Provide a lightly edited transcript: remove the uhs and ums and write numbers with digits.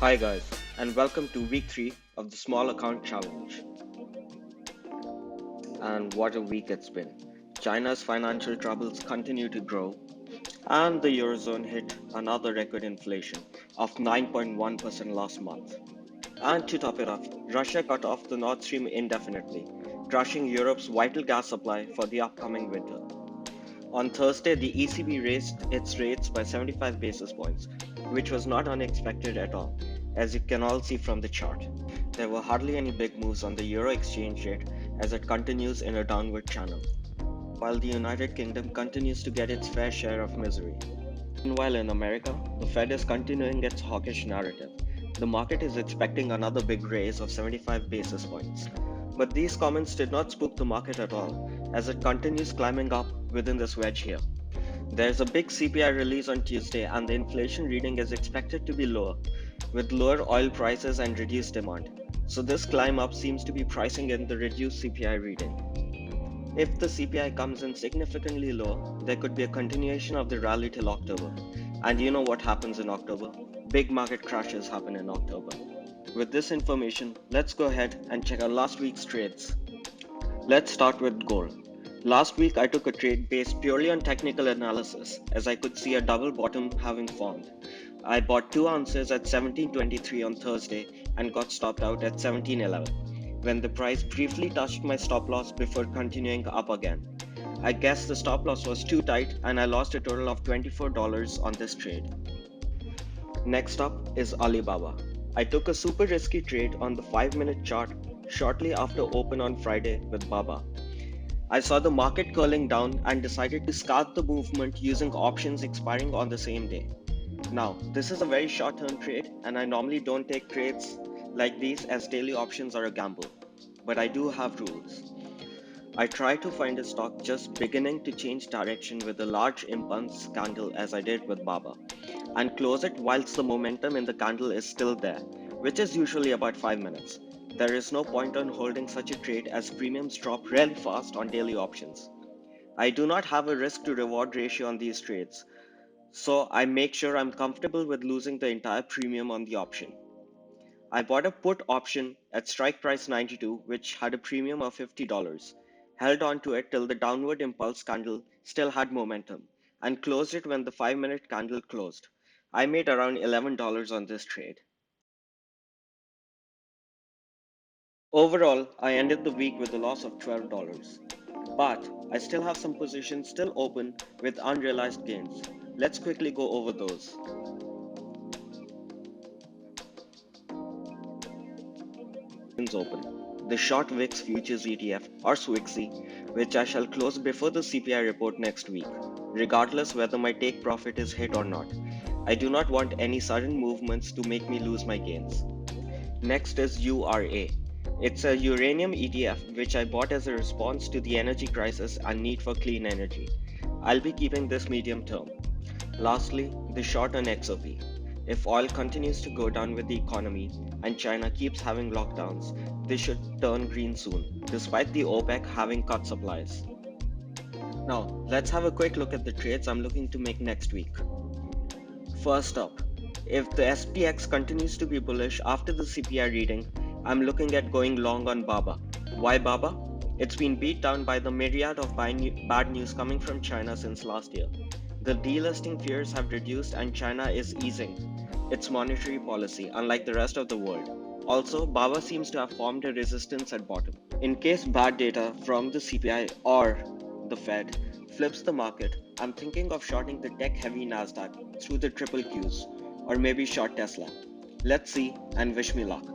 Hi guys, and welcome to week 3 of the Small Account Challenge. And what a week it's been. China's financial troubles continue to grow, and the Eurozone hit another record inflation of 9.1% last month. And to top it off, Russia cut off the Nord Stream indefinitely, crushing Europe's vital gas supply for the upcoming winter. On Thursday, the ECB raised its rates by 75 basis points, which was not unexpected at all, as you can all see from the chart. There were hardly any big moves on the euro exchange rate as it continues in a downward channel, while the United Kingdom continues to get its fair share of misery. Meanwhile, in America, the Fed is continuing its hawkish narrative. The market is expecting another big raise of 75 basis points. But these comments did not spook the market at all, as it continues climbing up within this wedge here. There's a big CPI release on Tuesday, and the inflation reading is expected to be lower, with lower oil prices and reduced demand. So this climb up seems to be pricing in the reduced CPI reading. If the CPI comes in significantly lower, there could be a continuation of the rally till October. And you know what happens in October? Big market crashes happen in October. With this information, let's go ahead and check out last week's trades. Let's start with gold. Last week I took a trade based purely on technical analysis, as I could see a double bottom having formed. I bought 2 ounces at 17.23 on Thursday and got stopped out at 17.11, when the price briefly touched my stop loss before continuing up again. I guess the stop loss was too tight and I lost a total of $24 on this trade. Next up is Alibaba. I took a super risky trade on the 5-minute chart shortly after open on Friday with Baba. I saw the market curling down and decided to scalp the movement using options expiring on the same day. Now, this is a very short-term trade and I normally don't take trades like these as daily options are a gamble, but I do have rules. I try to find a stock just beginning to change direction with a large impulse candle as I did with Baba, and close it whilst the momentum in the candle is still there, which is usually about 5 minutes. There is no point on holding such a trade as premiums drop really fast on daily options. I do not have a risk to reward ratio on these trades, so I make sure I'm comfortable with losing the entire premium on the option. I bought a put option at strike price 92, which had a premium of $50, held on to it till the downward impulse candle still had momentum, and closed it when the 5-minute candle closed. I made around $11 on this trade. Overall, I ended the week with a loss of $12, but I still have some positions still open with unrealized gains. Let's quickly go over those. Open. The short VIX futures ETF or SWIXY, which I shall close before the CPI report next week, regardless whether my take profit is hit or not. I do not want any sudden movements to make me lose my gains. Next is URA. It's a uranium ETF which I bought as a response to the energy crisis and need for clean energy. I'll be keeping this medium term. Lastly, the short on XOP. If oil continues to go down with the economy and China keeps having lockdowns, they should turn green soon, despite the OPEC having cut supplies. Now, let's have a quick look at the trades I'm looking to make next week. First up, if the SPX continues to be bullish after the CPI reading, I'm looking at going long on Baba. Why Baba? It's been beat down by the myriad of bad news coming from China since last year. The delisting fears have reduced and China is easing its monetary policy, unlike the rest of the world. Also, Baba seems to have formed a resistance at bottom. In case bad data from the CPI or the Fed flips the market, I'm thinking of shorting the tech-heavy Nasdaq through the triple Qs, or maybe short Tesla. Let's see and wish me luck.